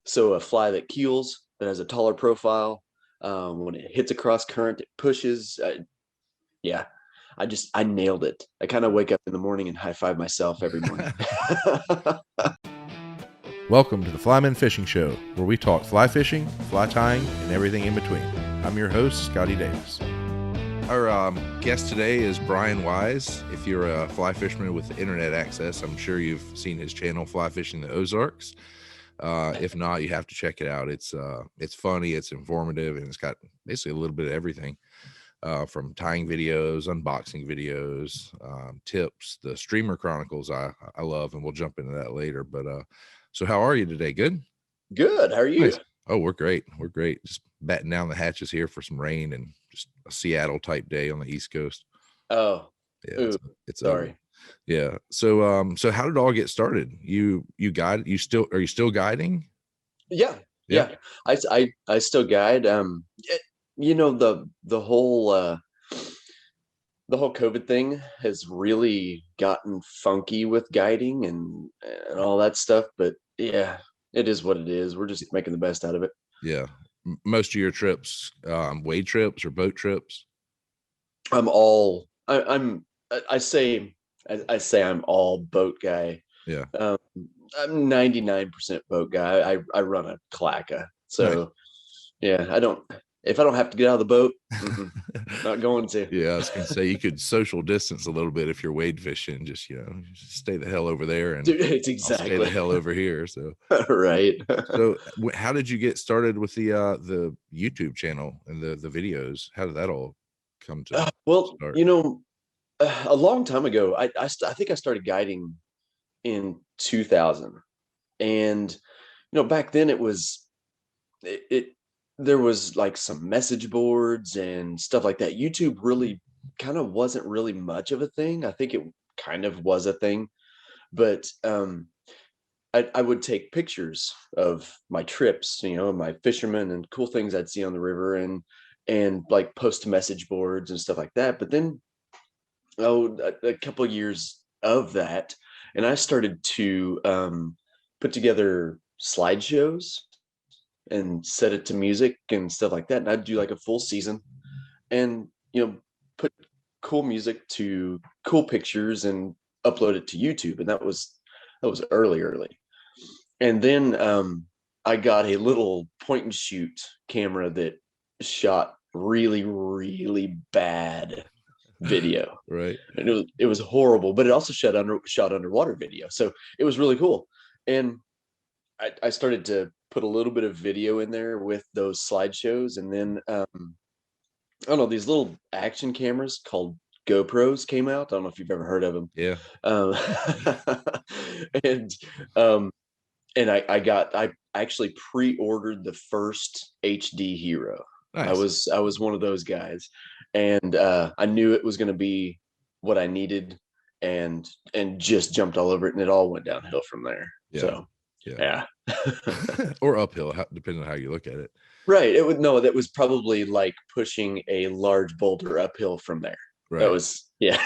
So a fly that keels, that has a taller profile. When it hits across current, it pushes. Yeah, I nailed it. I kind of wake up in the morning and high five myself every morning. Welcome to the Flymen Fishing Show, where we talk fly fishing, fly tying, and everything in between. I'm your host, Scotty Davis. Our guest today is Brian Wise. If you're a fly fisherman with internet access, I'm sure you've seen his channel, Fly Fishing the Ozarks. If not, you have to check it out. It's funny, it's informative, and it's got basically a little bit of everything. From tying videos, unboxing videos, tips, the streamer chronicles I love, and we'll jump into that later. But so how are you today? Good? Good. How are you? Nice. Oh, we're great. We're great. Just batting down the hatches here for some rain and just a Seattle type day on the East Coast. Oh, yeah, it's sorry. Yeah. So so how did it all get started? You guide, are you still guiding? Yeah. I still guide. The whole COVID thing has really gotten funky with guiding and all that stuff. But yeah, it is what it is. We're just making the best out of it. Yeah. Most of your trips, wade trips or boat trips? I say I'm all boat guy. Yeah. I'm 99% boat guy. I run a clacka. So yeah, if I don't have to get out of the boat, not going to. Yeah, I was gonna say you could social distance a little bit if you're wade fishing, just stay the hell over there and Dude, it's exactly. I'll stay the hell over here. So right. So how did you get started with the YouTube channel and the videos? How did that all come to start? A long time ago, I think I started guiding in 2000, and back then there was like some message boards and stuff like that. YouTube really kind of wasn't really much of a thing. I think it kind of was a thing, but I would take pictures of my trips, my fishermen and cool things I'd see on the river, and like post to message boards and stuff like that. But then a couple of years of that, and I started to put together slideshows and set it to music and stuff like that. And I'd do like a full season and, put cool music to cool pictures and upload it to YouTube. And that was early. And then I got a little point and shoot camera that shot really, really bad video. Right. And it was horrible, but it also shot underwater video. So it was really cool. And I started to put a little bit of video in there with those slideshows. And then I don't know, these little action cameras called GoPros came out. I don't know if you've ever heard of them. Yeah. And I actually pre-ordered the first HD Hero. Nice. I was one of those guys, and I knew it was going to be what I needed, and just jumped all over it, and it all went downhill from there. Yeah. So yeah. Or uphill, depending on how you look at it. Right. That was probably like pushing a large boulder uphill from there. Right. That was, yeah.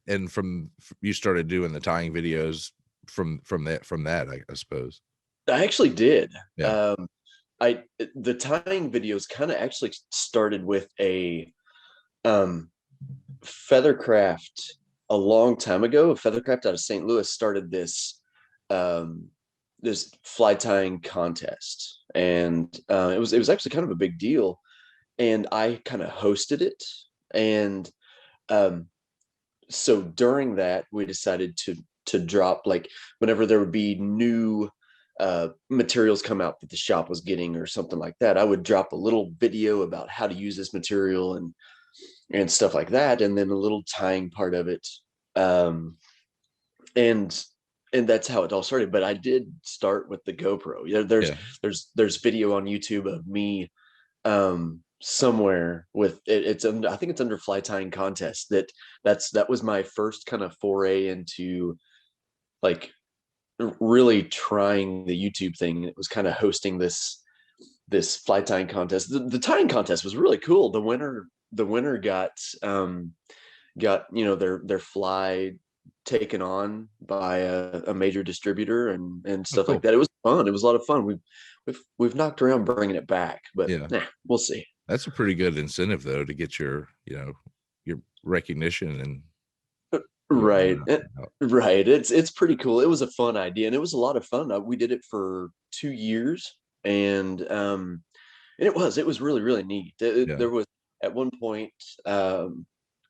and from you started doing the tying videos from that, I suppose. I actually did. Yeah. The tying videos kind of actually started with a Feathercraft a long time ago. Feathercraft out of St. Louis started this this fly tying contest, and it was actually kind of a big deal, and I kind of hosted it. And so during that, we decided to drop, like, whenever there would be new materials come out that the shop was getting or something like that, I would drop a little video about how to use this material and stuff like that, and then a little tying part of it. And that's how it all started. But I did start with the GoPro. There's video on YouTube of me somewhere with it. I think it's under Fly Tying Contest. That was my first kind of foray into like really trying the YouTube thing. It was kind of hosting this fly tying contest. The tying contest was really cool. The winner got their fly taken on by a major distributor and Oh, stuff like cool. that. It was fun. It was a lot of fun. We've knocked around bringing it back, but Yeah. we'll see. That's a pretty good incentive though, to get your, your recognition and Right. out. Right. It's pretty cool. It was a fun idea and it was a lot of fun. We did it for 2 years and it was really, really neat. Yeah. There was at one point,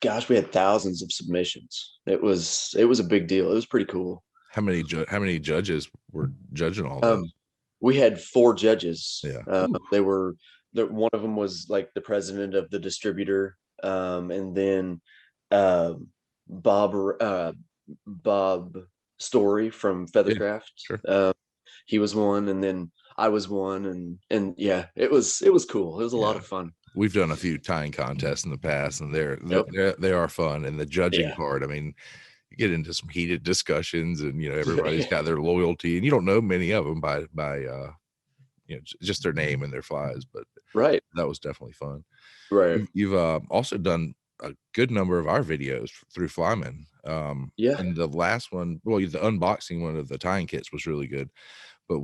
gosh, we had thousands of submissions. It was a big deal. It was pretty cool. How many judges were judging all that? Um, we had 4 judges. Yeah. They were one of them was like the president of the distributor, and then uh, Bob Bob Story from Yeah. Feathercraft. Sure. He was one, and then I was one, and yeah, it was cool. It was a lot Yeah. of fun. We've done a few tying contests in the past, and Yep. they are fun. And the judging Yeah. part, I mean, you get into some heated discussions, and everybody's got their loyalty, and you don't know many of them by just their name and their flies, but Right. that was definitely fun. Right. You've also done a good number of our videos through Flymen. Yeah. And the last one, well, the unboxing one of the tying kits was really good, but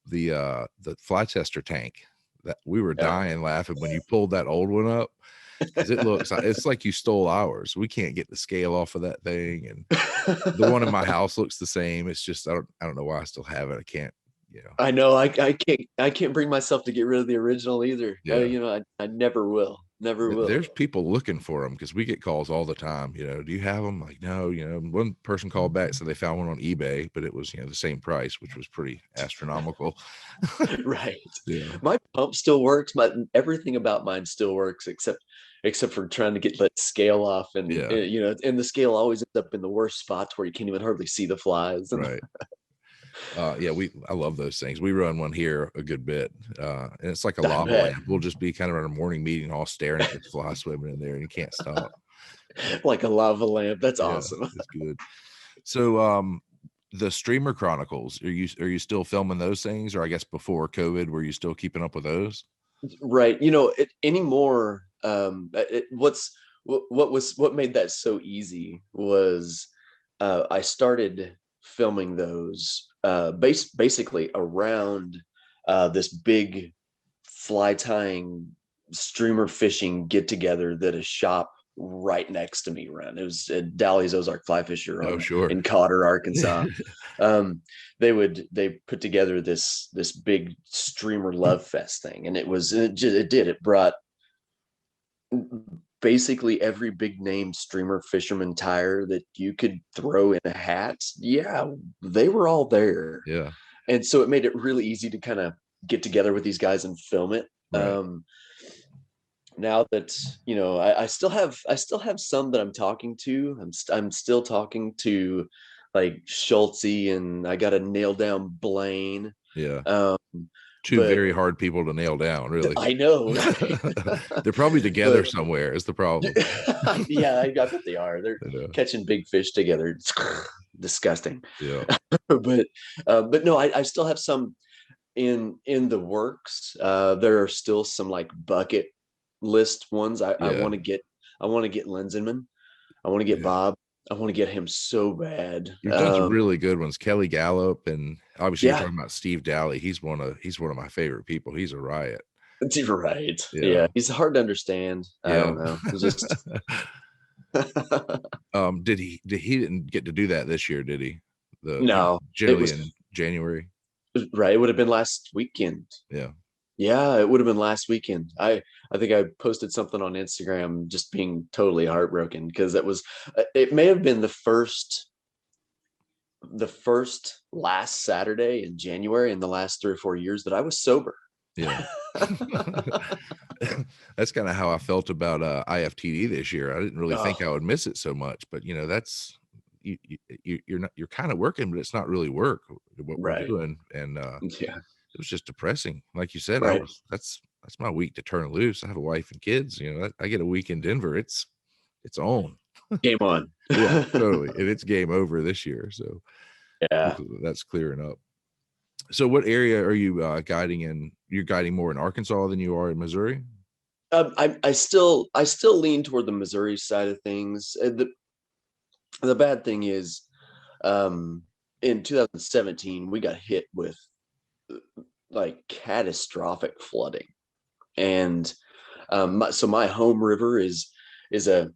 the fly tester tank, that we were Yeah. dying laughing when you pulled that old one up, because it's like you stole ours. We can't get the scale off of that thing, and the one in my house looks the same. It's just I don't know why I still have it. I can't, I know I can't bring myself to get rid of the original either. yeah. I never will. Never will. There's people looking for them because we get calls all the time. Do you have them? Like, no. One person called back, so they found one on eBay, but it was the same price, which was pretty astronomical. Right. Yeah. My pump still works. Everything about mine still works except for trying to get that scale off, and Yeah. and the scale always ends up in the worst spots where you can't even hardly see the flies. Right. Yeah, I love those things. We run one here a good bit, and it's like a I lava bet. lamp. We'll just be kind of at a morning meeting, all staring at the fly swimming in there, and you can't stop. Like a lava lamp. That's Yeah, awesome. it's good. So, the streamer chronicles, are you still filming those things, or I guess before COVID, were you still keeping up with those? Right. Anymore. What made that so easy was I started filming those basically around this big fly tying streamer fishing get together that a shop right next to me ran. It was at Dally's Ozark Fly Fisher Oh, sure. in Cotter, Arkansas. They put together this big streamer love fest thing, and it brought basically every big name streamer fisherman tire that you could throw in a hat. Yeah, they were all there. Yeah. And so it made it really easy to kind of get together with these guys and film it. Right. Now that I still have some that I'm talking to. I'm still talking to like Schultze, and I got to nail down Blaine. Yeah. Two very hard people to nail down, really. I know. They're probably together somewhere is the problem. Yeah, I bet they are. They're catching big fish together. It's disgusting. Yeah. But no, I still have some in the works. There are still some like bucket list ones. I want to get Lenzenman. I want to get Bob. I want to get him so bad. You've done some really good ones. Kelly Gallup, and obviously you're talking about Steve Dally. He's one of my favorite people. He's a riot. Right. Yeah. He's hard to understand. I don't know. He's just he didn't get to do that this year, did he? No. Generally in January. Right. It would have been last weekend. Yeah, it would have been last weekend. I think I posted something on Instagram just being totally heartbroken because it may have been the first last Saturday in January in the last 3 or 4 years that I was sober. Yeah. That's kind of how I felt about IFTD this year. I didn't really think I would miss it so much, but that's you're kind of working, but it's not really work what we're doing. And it was just depressing. Like you said, that's my week to turn loose. I have a wife and kids, I get a week in Denver. It's on. Game on. Yeah, totally. And it's game over this year. So yeah, that's clearing up. So what area are you guiding in? You're guiding more in Arkansas than you are in Missouri? I still lean toward the Missouri side of things. The bad thing is, um, in 2017, we got hit with like catastrophic flooding, and so my home river is a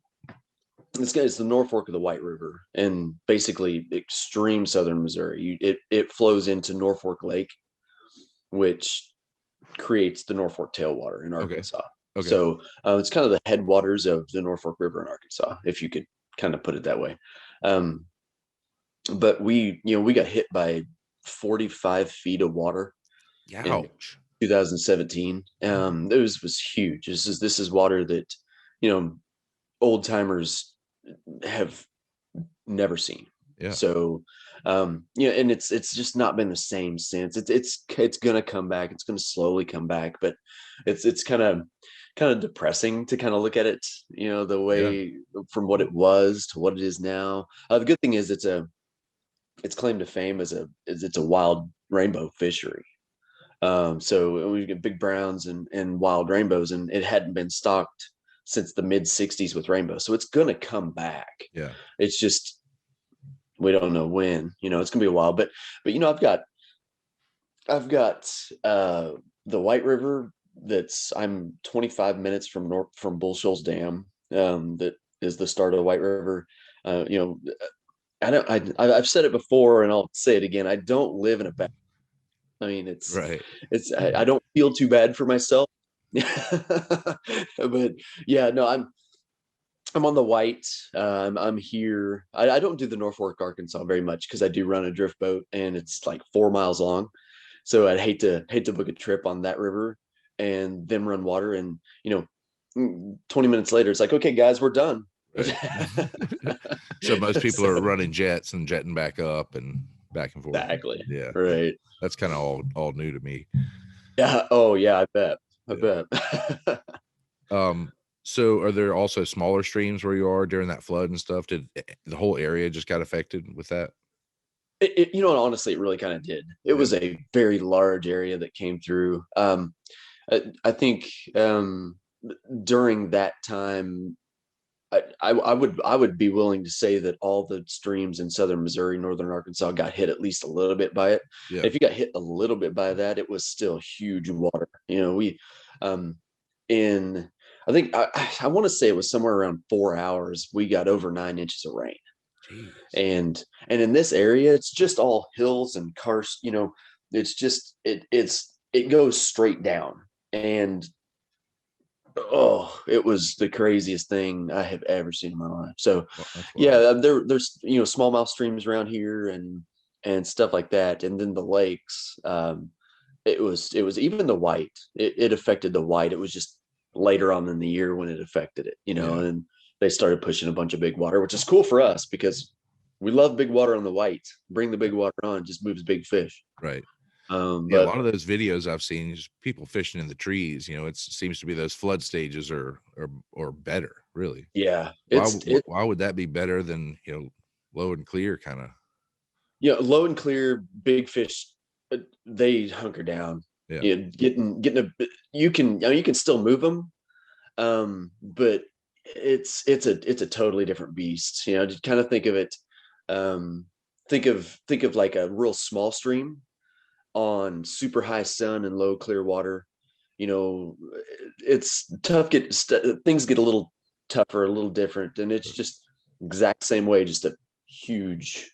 it's the North Fork of the White River, and basically extreme southern Missouri. It flows into Norfolk Lake, which creates the Norfolk tailwater in Okay. Arkansas. Okay. So it's kind of the headwaters of the Norfolk River in Arkansas, if you could kind of put it that way. Um, but we got hit by 45 feet of water in Ouch. 2017. It was huge. This is water that you know old timers have never seen. Yeah. So and it's just not been the same since. It's gonna come back. It's gonna slowly come back, but it's kind of depressing to kind of look at it, the Yeah. way from what it was to what it is now. The good thing is it's claim to fame as it's a wild rainbow fishery. So we get big browns and wild rainbows, and it hadn't been stocked since the mid 60s with rainbow. So it's gonna come back. Yeah. It's just we don't know when. It's gonna be a while. But I've got the White River that's I'm 25 minutes from Bull Shoals Dam. That is the start of the White River. I don't I've said it before and I'll say it again. I don't live in a bad. I mean, Right. I don't feel too bad for myself. But yeah, no, I'm on the White. I'm here. I don't do the Norfolk, Arkansas very much because I do run a drift boat and it's like 4 miles long. So I'd hate to book a trip on that river and then run water, and 20 minutes later it's like, okay guys, we're done. Right. So most people So, are running jets and jetting back up and back and forth. exactly. Yeah. Right. That's kind of all new to me. Yeah. Oh yeah, I bet. I Yeah. bet. So are there also smaller streams where you are during that flood and stuff? Did the whole area just got affected with that? Honestly, it really kind of did. It Yeah. was a very large area that came through. I think during that time, I would be willing to say that all the streams in southern Missouri, northern Arkansas got hit at least a little bit by it. Yeah. If you got hit a little bit by that, it was still huge water. We um in I think I want to say it was somewhere around 4 hours, we got over 9 inches of rain. Jeez. And in this area, it's just all hills and karst. It's just it goes straight down. And oh, it was the craziest thing I have ever seen in my life. So Well, that's wild. yeah, there's smallmouth streams around here and stuff like that. And then the lakes, it was even the White, it affected the White. It was just later on in the year when it affected it, Yeah. and they started pushing a bunch of big water, which is cool for us because we love big water on the White. Bring the big water on, it just moves big fish. Right. Yeah, a But lot of those videos I've seen is people fishing in the trees. It seems to be those flood stages or better, really. yeah, Why would that be better than low and clear kind of? low and clear, big fish, they hunker down. Yeah. Getting you can still move them, but it's a totally different beast. To kind of think of it, think of like a real small stream on super high sun and low clear water. It's tough. Things get a little tougher, a little different, and it's just exact same way, just a huge,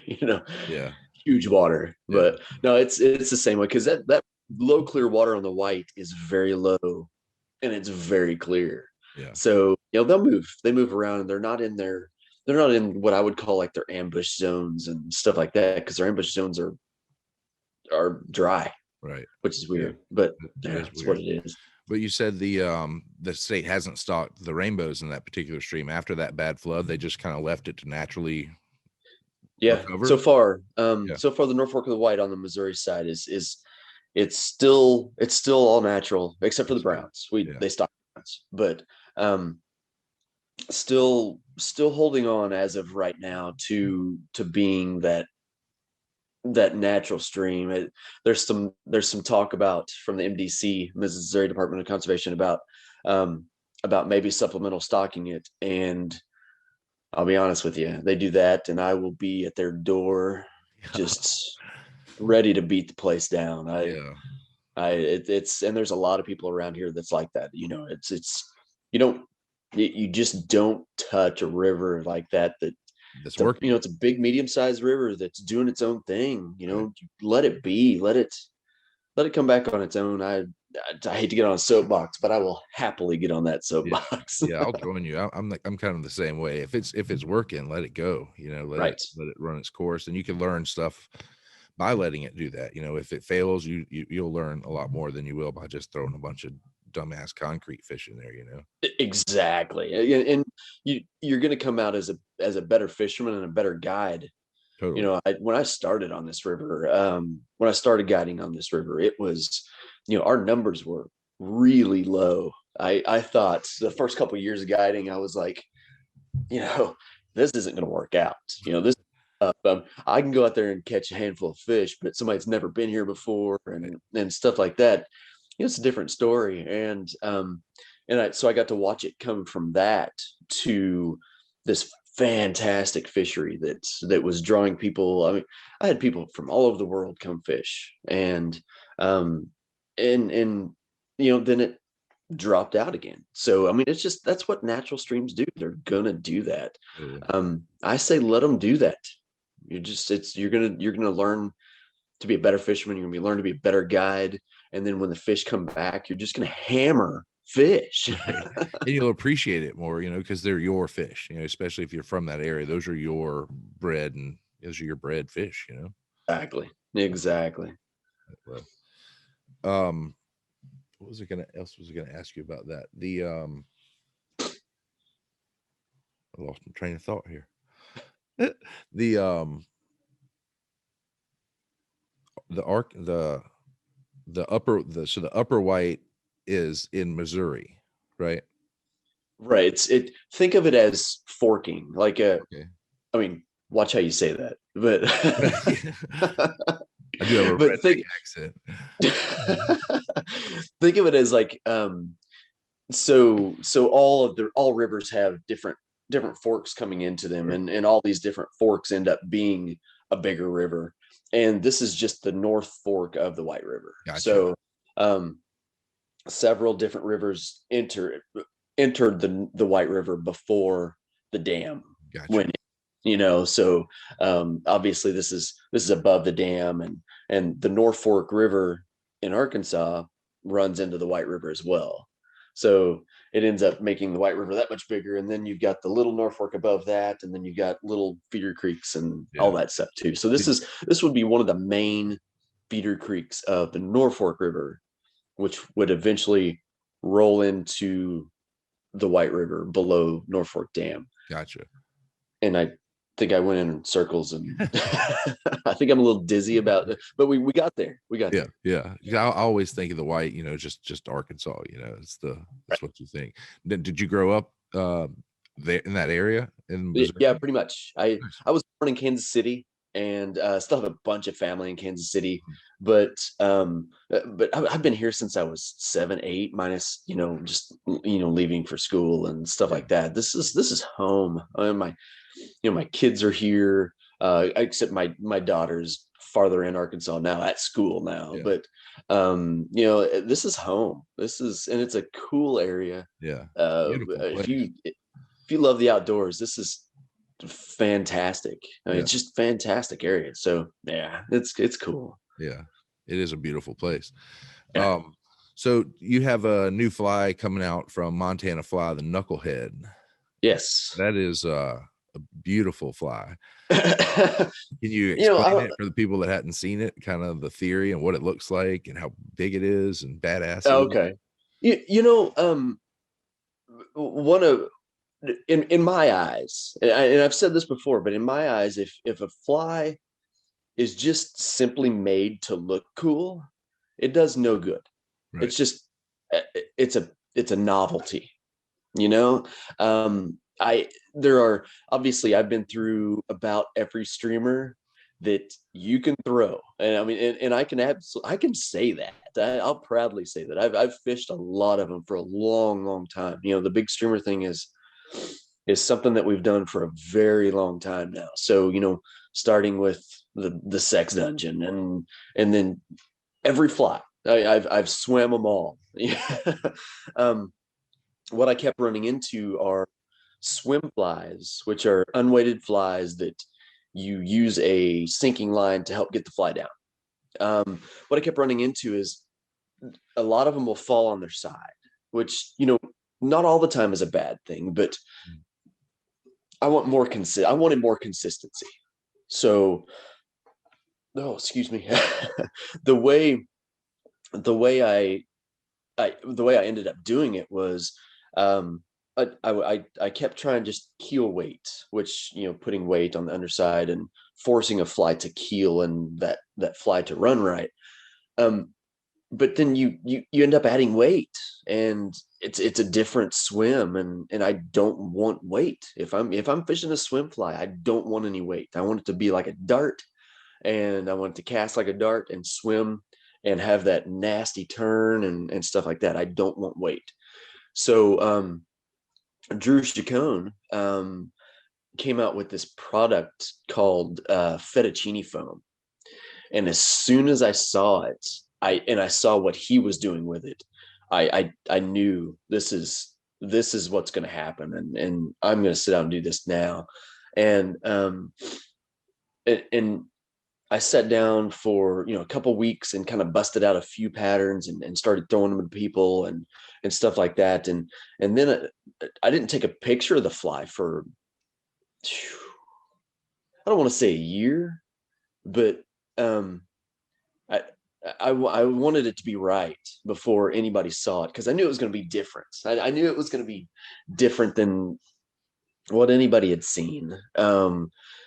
you know, Yeah. huge water. Yeah. But no, it's the same way because that low clear water on the White is very low and it's very clear. Yeah. So they move around, and they're not in what I would call like their ambush zones and stuff like that, because their ambush zones are dry, Right. which is weird. Yeah. But That is that's weird. what it is. But you said the state hasn't stocked the rainbows in that particular stream after that bad flood. They just kind of left it to naturally recover. So far, Yeah. the North Fork of the White on the Missouri side is it's still all natural except for the browns. They stock browns, but still holding on as of right now to being that natural stream. There's some talk about from the MDC, Missouri Department of Conservation, about maybe supplemental stocking it, and I'll be honest with you. They do that, and I will be at their door, just ready to beat the place down. Yeah, It's and there's a lot of people around here that's like that. It's you don't you just don't touch a river like that. that's You working. know, it's a big, medium-sized river that's doing its own thing. You Right. know, let it be. Let it come back on its own. I hate to get on a soapbox, but I will happily get on that Yeah, soapbox. yeah, I'll join you. I'm kind of the same way. If it's working, let it go. Right. Let it run its course, and you can learn stuff by letting it do that. If it fails, you'll learn a lot more than you will by just throwing a bunch of dumbass concrete fish in there. Exactly. And you're going to come out as a better fisherman and a better guide. You Totally. know, when I started on this river, when I started guiding on this river, it was, our numbers were really low. I thought the first couple of years of guiding, I was like, you know, this isn't going to work out. This I can go out there and catch a handful of fish, but somebody's never been here before, Right. and stuff like that. It's a different story, so I got to watch it come from that to this fantastic fishery that was drawing people. I mean, I had people from all over the world come fish, um, and then it dropped out again. So I mean, it's just that's what natural streams do. They're gonna do that. Totally. I say let them do that. You're gonna learn to be a better fisherman. You're gonna learn to be a better guide, and then when the fish come back, you're just gonna hammer fish. Right. And you'll appreciate it more, because they're your fish, especially if you're from that area. Those are your bread, and those are your bread fish. Exactly. Well, um, what was it gonna else was I gonna ask you about that? I lost my train of thought here. the the arc the upper white is in Missouri, right? Right. Think of it as forking, like Okay. I mean, watch how you say that, but I do have a but redneck accent. think of it as like so all rivers have different forks coming into them, Sure. and all these different forks end up being a bigger river, and this is just the North Fork of the White River. Gotcha. So um several different rivers entered the White River before the dam Gotcha. went in, so obviously this is above the dam, and the North Fork River in Arkansas runs into the White River as well. So it ends up making the White River that much bigger, and then you've got the little North Fork above that, and then you've got little feeder creeks and all Yeah. that stuff too. So Did, this would be one of the main feeder creeks of the North Fork River, which would eventually roll into the White River below Norfolk Dam. gotcha. And I think I went in circles, and I think I'm a little dizzy about it, but we got there. We got Yeah, there. yeah. I always think of the white, just Arkansas. That's what you think. Then did you grow up there in that area in Yeah, Missouri? pretty much. I Nice. I was born in Kansas City, and still have a bunch of family in Kansas City, but I've been here since I was 7, 8, minus just leaving for school and stuff Yeah, like that. This is home. My kids are here, except my daughter's farther in Arkansas now at school now, yeah, but this is home. And it's a cool area. yeah. Beautiful If place. you love the outdoors, this is fantastic. I mean, Yeah, it's just fantastic area. So yeah, it's cool. yeah. It is a beautiful place. Yeah. So you have a new fly coming out from Montana Fly, the Knucklehead. Yes. That is a beautiful fly. Can you you know, explain it for the people that hadn't seen it, kind of the theory and what it looks like and how big it is and badass it is? okay. One of in my eyes, and I've said this before, but in my eyes, if a fly is just simply made to look cool, it does no good. Right. It's just it's a novelty, you know. I There are obviously I've been through about every streamer that you can throw, and I mean, and I can say that. I'll proudly say that I've fished a lot of them for a long, long time. The big streamer thing is is something that we've done for a very long time now. So, starting with the sex dungeon and then every fly. I've swam them all. um, what I kept running into are swim flies, which are unweighted flies that you use a sinking line to help get the fly down. What I kept running into is a lot of them will fall on their side, which, not all the time is a bad thing, but I wanted more consistency. So, oh, excuse me. the way the way the way I ended up doing it was, um, I kept trying just keel weight, which, putting weight on the underside and forcing a fly to keel and that fly to run right. Um, but then you end up adding weight, and it's a different swim, and I don't want weight. If I'm fishing a swim fly, I don't want any weight. I want it to be like a dart, and I want it to cast like a dart and swim and have that nasty turn and stuff like that. I don't want weight. So Drew Chacon came out with this product called fettuccine foam, and as soon as I saw it, I saw what he was doing with it, I knew this is what's going to happen, and I'm going to sit down and do this now. And and I sat down for a couple weeks and kind of busted out a few patterns and started throwing them to people and stuff like that. And then I didn't take a picture of the fly for, I don't want to say a year, but um, I, I wanted it to be right before anybody saw it, because I knew it was going to be different. I knew it was going to be different than what anybody had seen.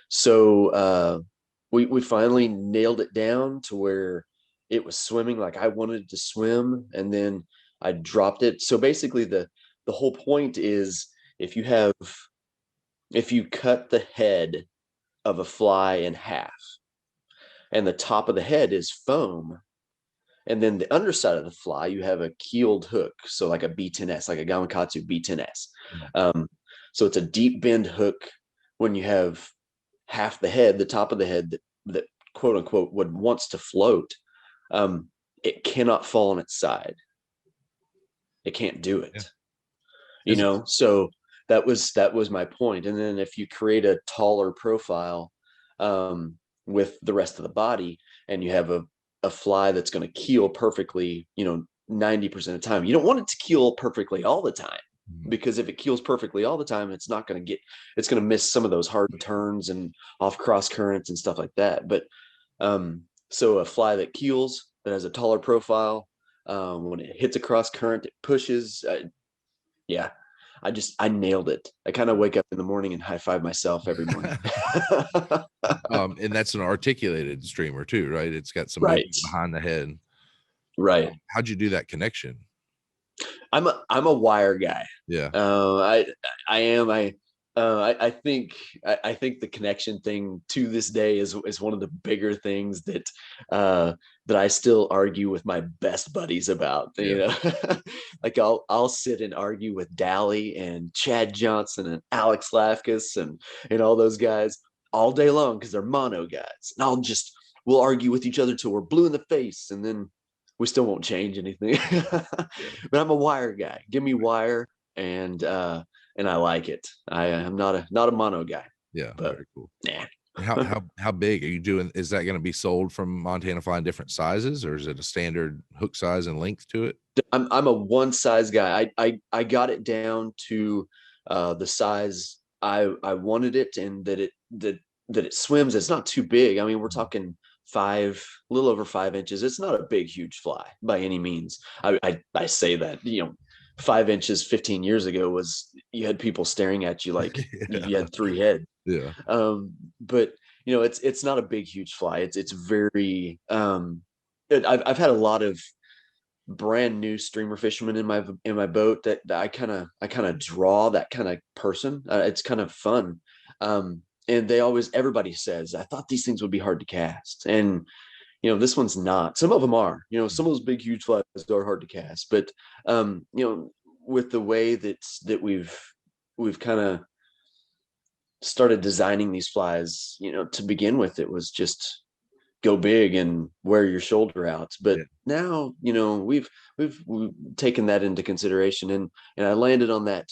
So we finally nailed it down to where it was swimming like I wanted it to swim, and then I dropped it. So basically, the whole point is, if you cut the head of a fly in half, and the top of the head is foam, and then the underside of the fly, you have a keeled hook. So like a B10S, like a Gamakatsu B10S. So it's a deep bend hook. When you have half the head, the top of the head that quote unquote wants to float, it cannot fall on its side. It can't do it. Yeah. So that was my point. And then if you create a taller profile with the rest of the body, and you have a fly that's going to keel perfectly, 90% of the time. You don't want it to keel perfectly all the time, because if it keels perfectly all the time, it's going to miss some of those hard turns and off cross currents and stuff like that. But so a fly that keels, that has a taller profile, when it hits a cross current, it pushes. Yeah, I nailed it. I kind of wake up in the morning and high five myself every morning. And that's an articulated streamer too, right? It's got some right behind the head. Right. How'd you do that connection? I'm a wire guy. Yeah. I am. I think the connection thing to this day is one of the bigger things that I still argue with my best buddies about. Yeah. Like I'll sit and argue with Dally and Chad Johnson and Alex Lafkas and all those guys all day long, because they're mono guys, and we'll argue with each other till we're blue in the face, and then we still won't change anything. But I'm a wire guy. Give me wire, and I like it. I am not a mono guy. Yeah, but very cool. Yeah. How big are you doing? Is that going to be sold from Montana Fly in different sizes, or is it a standard hook size and length to it? I'm a one size guy. I got it down to the size I wanted it, and that it swims. It's not too big. I mean, we're talking a little over 5 inches. It's not a big, huge fly by any means. I say that, 5 inches 15 years ago was, you had people staring at you like you had 3 heads. Yeah. But it's not a big, huge fly. It's very I've had a lot of brand new streamer fishermen in my boat that I kind of draw that kind of person. It's kind of fun. And everybody says, I thought these things would be hard to cast. And, this one's not. Some of them are, some of those big, huge flies are hard to cast. But, with the way that we've kind of started designing these flies, to begin with, it was just go big and wear your shoulder out. But Yeah. now, we've taken that into consideration, and I landed on that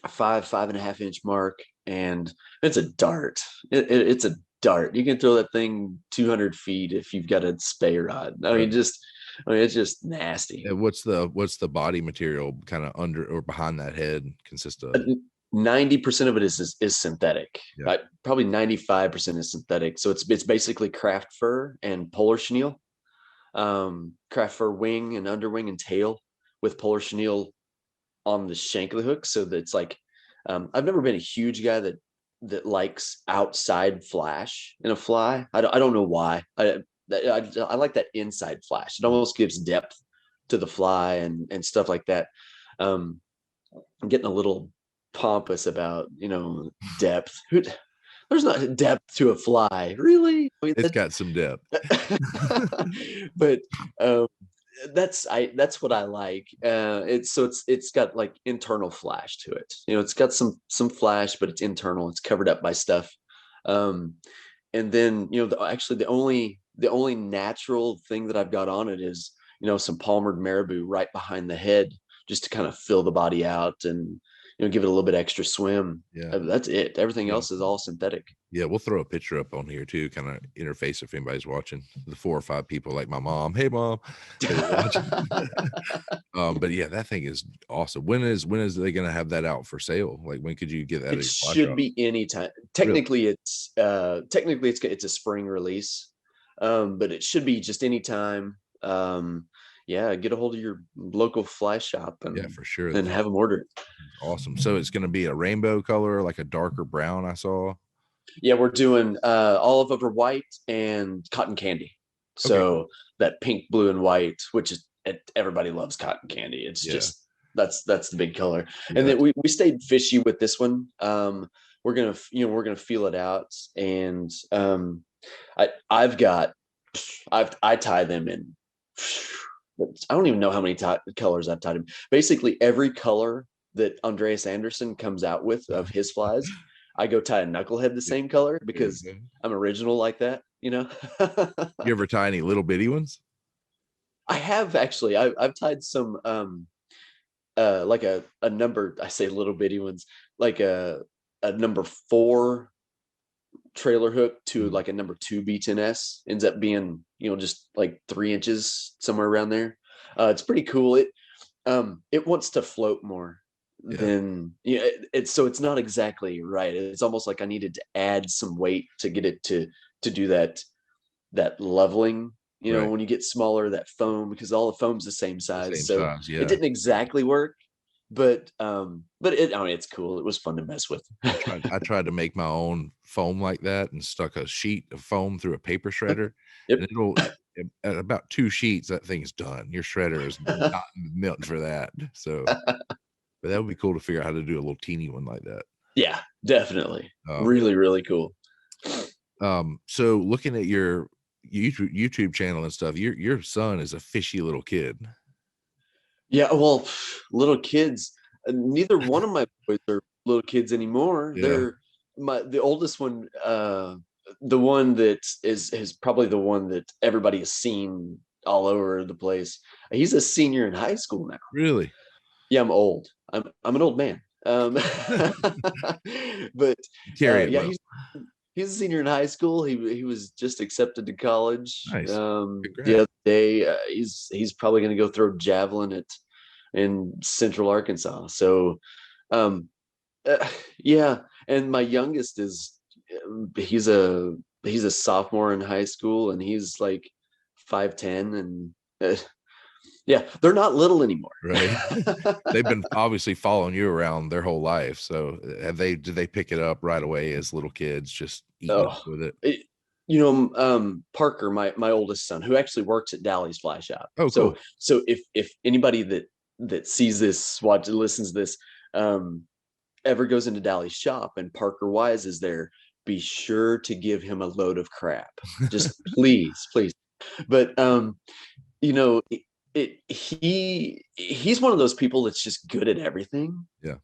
5.5 inch mark, and it's a dart. It's a dart. You can throw that thing 200 feet if you've got a spay rod. Right. It's just nasty. And what's the body material kind of under or behind that head consist of? 90% of it is synthetic. Yeah. Probably 95% is synthetic. So it's basically craft fur and polar chenille, craft fur wing and underwing and tail with polar chenille on the shank of the hook. So that it's like, I've never been a huge guy that likes outside flash in a fly. I don't know why. I like that inside flash. It almost gives depth to the fly and stuff like that. I'm getting a little pompous about depth. There's not depth to a fly, really. I mean, It's got some depth. but that's what I like. It's got like internal flash to it. It's got some flash, but it's internal. It's covered up by stuff. And then actually the only natural thing that I've got on it is some palmered marabou right behind the head, just to kind of fill the body out and give it a little bit extra swim. Yeah. That's it. Everything Yeah. else is all synthetic. Yeah, we'll throw a picture up on here too, kind of interface if anybody's watching. The 4 or 5 people like my mom. Hey, mom. But yeah, that thing is awesome. When is they going to have that out for sale? Like, when could you get that? It should be anytime. Technically, really? It's a spring release, but it should be just anytime. Yeah, get a hold of your local fly shop and yeah, for sure, and have them order it. Awesome. So it's going to be a rainbow color, like a darker brown. I saw. Yeah, we're doing olive over white and cotton candy. So that pink, blue, and white, which is everybody loves cotton candy. It's just that's the big color. Yeah. And then we stayed fishy with this one. We're gonna feel it out, and I tie them in. I don't even know how many colors I've tied him. Basically, every color that Andreas Anderson comes out with of his flies, I go tie a knucklehead the same color because I'm original like that, You ever tie any little bitty ones? I have actually. I've tied some like a number. I say little bitty ones, like a number 4 trailer hook to like a number 2 B10S. Ends up being just like 3 inches, somewhere around there. It's pretty cool. It wants to float more than it's not exactly right. It's almost like I needed to add some weight to get it to do that leveling. When you get smaller, that foam, because all the foam's the same size. It didn't exactly work, but it's cool. It was fun to mess with. I tried to make my own foam like that and stuck a sheet of foam through a paper shredder. Yep. And it'll, at about 2 sheets, that thing's done. Your shredder is not melting for that. So, but that would be cool to figure out how to do a little teeny one like that. Yeah, definitely. Really, really cool. So looking at your YouTube channel and stuff, your son is a fishy little kid. Yeah, well, little kids. Neither one of my boys are little kids anymore. Yeah. They're the oldest one. The one that is probably the one that everybody has seen all over the place. He's a senior in high school now. Really? Yeah, I'm old. I'm an old man. But he's a senior in high school. He was just accepted to college. Nice. The other day. He's probably going to go throw javelin in Central Arkansas. So, yeah. And my youngest he's a sophomore in high school, and he's like 5'10", and yeah, they're not little anymore. Right. They've been obviously following you around their whole life. So did they pick it up right away as little kids, just eating up with it? Parker, my oldest son, who actually works at Dally's Fly Shop. Oh, cool. So if anybody that sees this, listens to this, ever goes into Dally's shop and Parker Wise is there, be sure to give him a load of crap. Just please. But he's one of those people that's just good at everything. Yeah.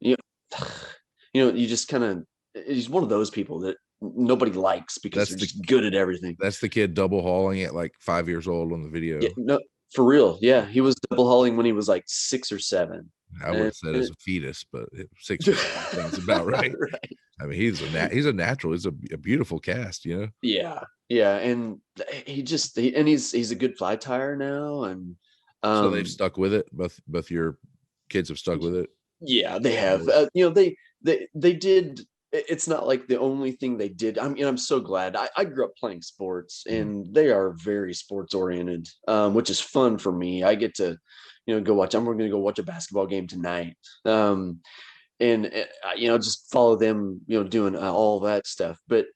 You just kind of he's one of those people that nobody likes because That's they're the just good at everything. that's the kid double hauling at like 5 years old on the Yeah, video. no, for real. Yeah, he was double hauling when he was like 6 or 7, I would and, have said and as a fetus, but 6 or 7 sounds about right. right. I mean, he's a natural. He's a beautiful cast, you know. Yeah, yeah, and he's a good fly tire now, and So they've um, stuck with it. Both your kids have stuck with it. yeah, they have. Nice. They did. It's not like the only thing they did. I mean, I'm so glad. I grew up playing sports, Mhm. and they are very sports oriented, which is fun for me. I get to, go watch. I'm going to go watch a basketball game tonight, and just follow them, doing all that stuff. But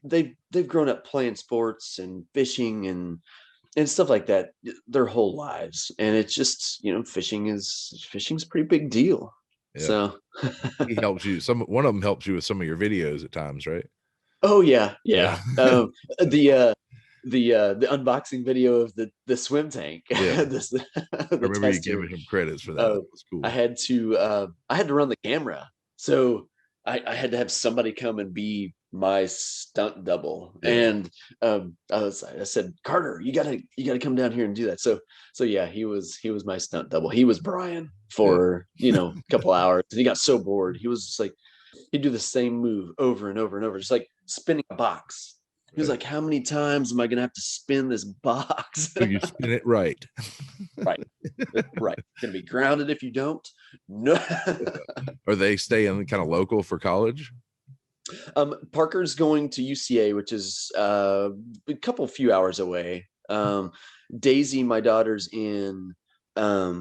they've grown up playing sports and fishing and stuff like that their whole lives, and it's just fishing's a pretty big deal. Yeah, So he helps you. One of them helps you with some of your videos at times, right? oh yeah, Yeah, yeah. The the unboxing video of the swim tank, yeah. I the remember you tester. giving him credits for that. uh, That was I cool. had to run the camera, so I had to have somebody come and be my stunt double. Yeah, And I said, Carter, you gotta come down here and do that. So yeah, he was my stunt double. He was Brian yeah. for a couple hours, and he got so bored. He was just like he'd do the same move over and over and over, just like spinning a box. He was Right. like, how many times am I gonna have to spin this box? So you spin it right. Right. Right. Gonna be grounded if you don't. No. Are they staying kind of local for college? Parker's going to UCA, which is a few hours away. Daisy, my daughter's in a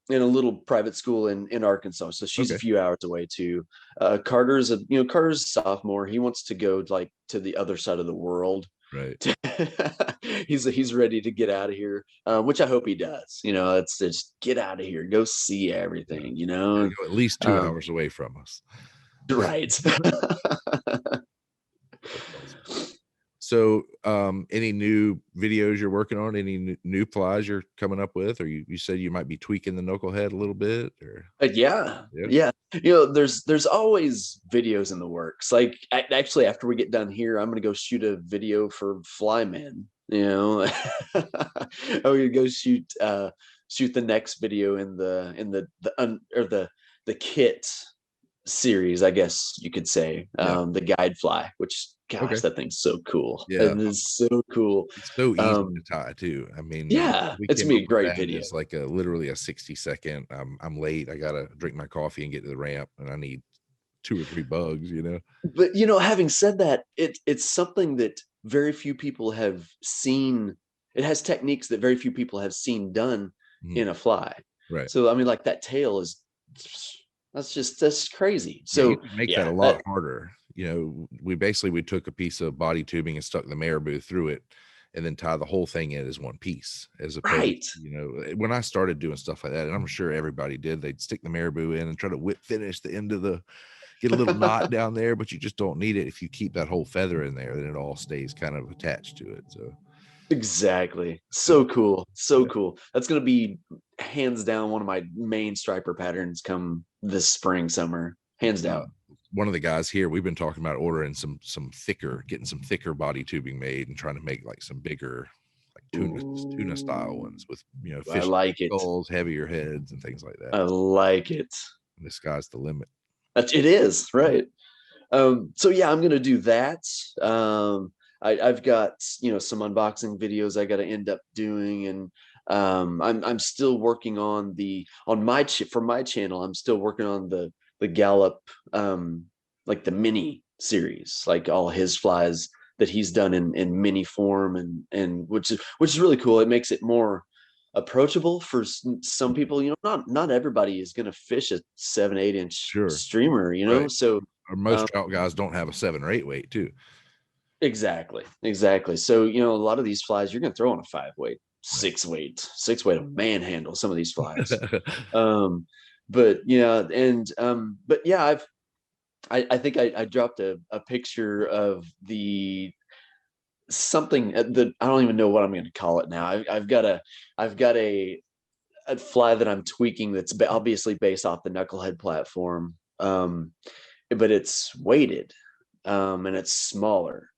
little private school in Arkansas, so she's a Okay. few hours away too. Carter's a sophomore. He wants to go like to the other side of the world. Right. He's ready to get out of here, which I hope he does. It's just get out of here, go see Yeah. everything. Gotta go at least 2 hours away from us. Right. That's awesome. So, any new videos you're working on? Any new plies you're coming up with, or you said you might be tweaking the Knucklehead a little bit, or Yeah, yeah, yeah. There's always videos in the works. Like actually, after we get done here, I'm gonna go shoot a video for Flymen. I'm gonna go shoot the next video in the kit series, I guess you could say, yeah, the guide fly, which gosh, okay, that thing's so cool. yeah. It is so cool. It's so easy to Um, tie too. I mean, yeah, we it's came gonna up be a with great that video. as like literally a 60-second. I'm late. I gotta drink my coffee and get to the ramp, and I need 2 or 3 bugs. But having said that, it's something that very few people have seen. It has techniques that very few people have seen done Mhm. in a fly. Right. So I mean, like that tail is that's crazy. Yeah, you So can make that a yeah, lot harder. We took a piece of body tubing and stuck the marabou through it, and then tie the whole thing in as one piece, as opposed, right. when I started doing stuff like that, and I'm sure everybody did, they'd stick the marabou in and try to whip finish the end of get a little knot down there, but you just don't need it. If you keep that whole feather in there, then it all stays kind of attached to it. So Exactly. yeah, So cool. So yeah. cool. That's gonna be hands down one of my main striper patterns come this spring, summer. Hands Uh, down. one of the guys here, we've been talking about ordering getting some thicker body tubing made and trying to make like some bigger, like tuna style Ooh, ones with I fish like it. skulls, heavier heads, and things like that. I like it. And the sky's the limit. It is, right. So yeah, I'm gonna do that. I've got some unboxing videos I got to end up doing, and I'm still working on for my channel. I'm still working on the Gallup, like the mini series, like all his flies that he's done in mini form, and which is really cool. It makes it more approachable for some people. Not everybody is going to fish a 7-8 inch Sure. streamer, Right. so Or most trout guys don't have a 7 or 8 weight too. exactly. So a lot of these flies you're going to throw on a 5 weight, Right. 6 weight to manhandle some of these flies. But but yeah, I think I dropped a picture of the something that I don't even know what I'm going to call it now. I've got a fly that I'm tweaking that's obviously based off the Knucklehead platform. but it's weighted, and it's smaller.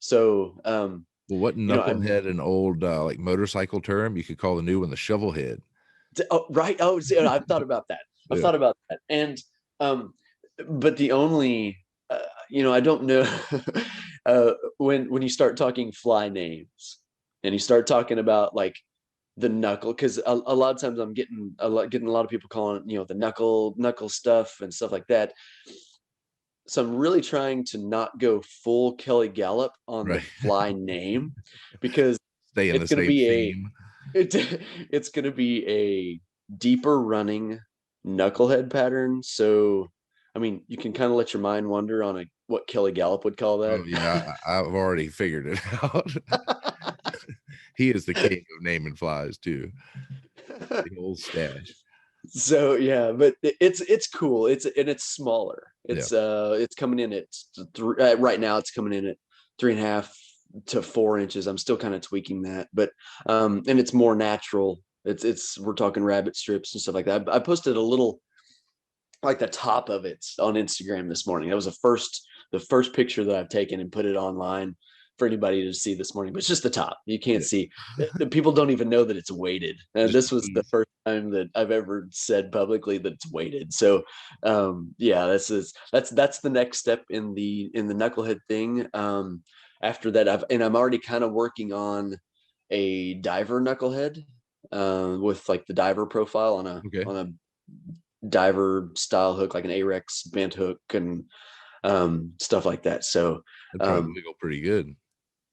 So, Well, what knucklehead an old like motorcycle term? You could call the new one the shovel head. Oh, right. Oh, see, I've thought about that. I've Yeah. thought about that. And, but the only, I don't know, when you start talking fly names and you start talking about like the knuckle, because a lot of times I'm getting a lot of people calling it, the knuckle stuff and stuff like that. So I'm really trying to not go full Kelly Gallup on the Right. fly name, because Stay in the it's going to same be theme. it's going to be a deeper running knucklehead pattern. So, I mean, you can kind of let your mind wander on what Kelly Gallup would call that. Oh yeah, I've already figured it out. He is the king of naming flies too. The old stash. So yeah, but it's cool. It's smaller. It's coming in at right now. It's coming in at 3.5 to 4 inches. I'm still kind of tweaking that, but and it's more natural. We're talking rabbit strips and stuff like that. I posted a little, like the top of it, on Instagram this morning. That was the first picture that I've taken and put it online for anybody to see this morning. But it's just the top. You can't see. The people don't even know that it's weighted. This was the first time that I've ever said publicly that it's weighted. So, yeah, that's the next step in the knucklehead thing. After that, I'm already kind of working on a diver knucklehead, with like the diver profile on a diver style hook, like an Arex bent hook and stuff like that. So it probably go pretty good.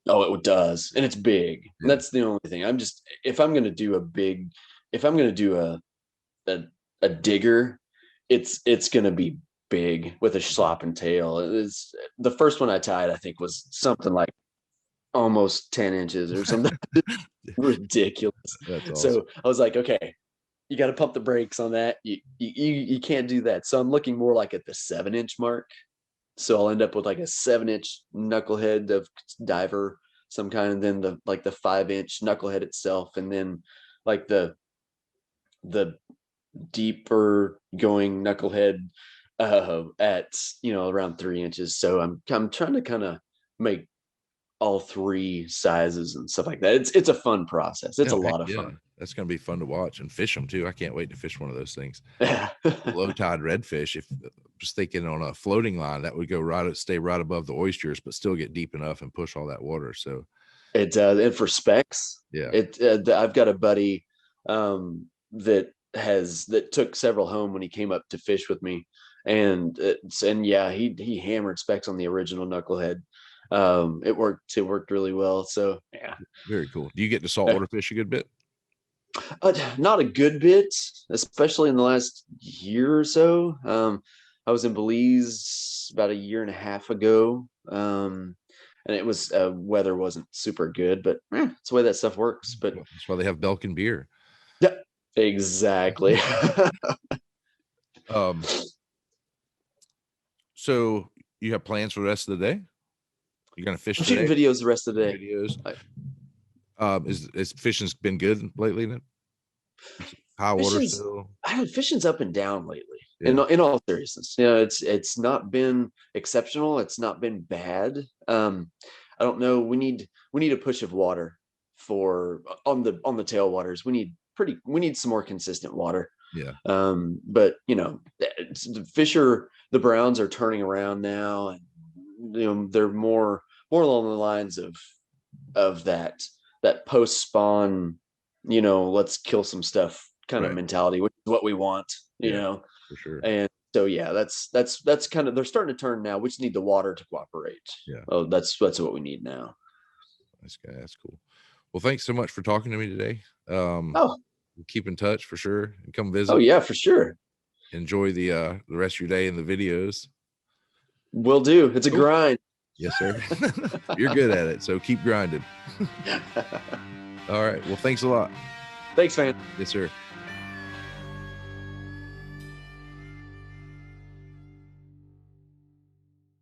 Oh, it does, and it's big. Yeah. That's the only thing. If I'm gonna do a digger, it's gonna be big with a slop and tail. It's the first one I tied, I think, was something like almost 10 inches or something. Ridiculous. That's awesome. So I was like, okay, you got to pump the brakes on that. You can't do that. So I'm looking more like at the 7-inch mark. So I'll end up with like a 7-inch knucklehead of diver, some kind, and then the 5-inch knucklehead itself, and then like the deeper going knucklehead at around 3 inches. So I'm trying to kind of make all 3 sizes and stuff like that. It's a fun process. It's a lot of fun. That's going to be fun to watch and fish them too. I can't wait to fish one of those things. Low tide redfish. If just thinking on a floating line, that would stay right above the oysters, but still get deep enough and push all that water. So it does. And for specs, I've got a buddy that took several home when he came up to fish with me, and he hammered specs on the original knucklehead. It worked really well. So yeah, very cool. Do you get to saltwater fish a good bit? Not a good bit, especially in the last year or so. I was in Belize about 1.5 years ago, and it was weather wasn't super good, but it's the way that stuff works. But that's why they have Belkin beer. Yeah, exactly. So you have plans for the rest of the day? You're gonna fish? I'm shooting videos the rest of the day. Videos. Is fishing's been good lately then? High water still? Fishing's up and down lately. Yeah. In all seriousness, it's not been exceptional. It's not been bad. I don't know. We need a push of water on the tailwaters. We need some more consistent water. Yeah. But the browns are turning around now, and they're more along the lines of that post spawn, let's kill some stuff kind of mentality, which is what we want, for sure. And so that's kind of, they're starting to turn now. We just need the water to cooperate. Yeah. Oh, that's what we need now. That's cool. Well, thanks so much for talking to me today. Keep in touch for sure, and come visit. Oh yeah, for sure. Enjoy the rest of your day in the videos. Will do. It's a grind. Yes, sir. You're good at it, so keep grinding. All right. Well, thanks a lot. Thanks, man. Yes, sir.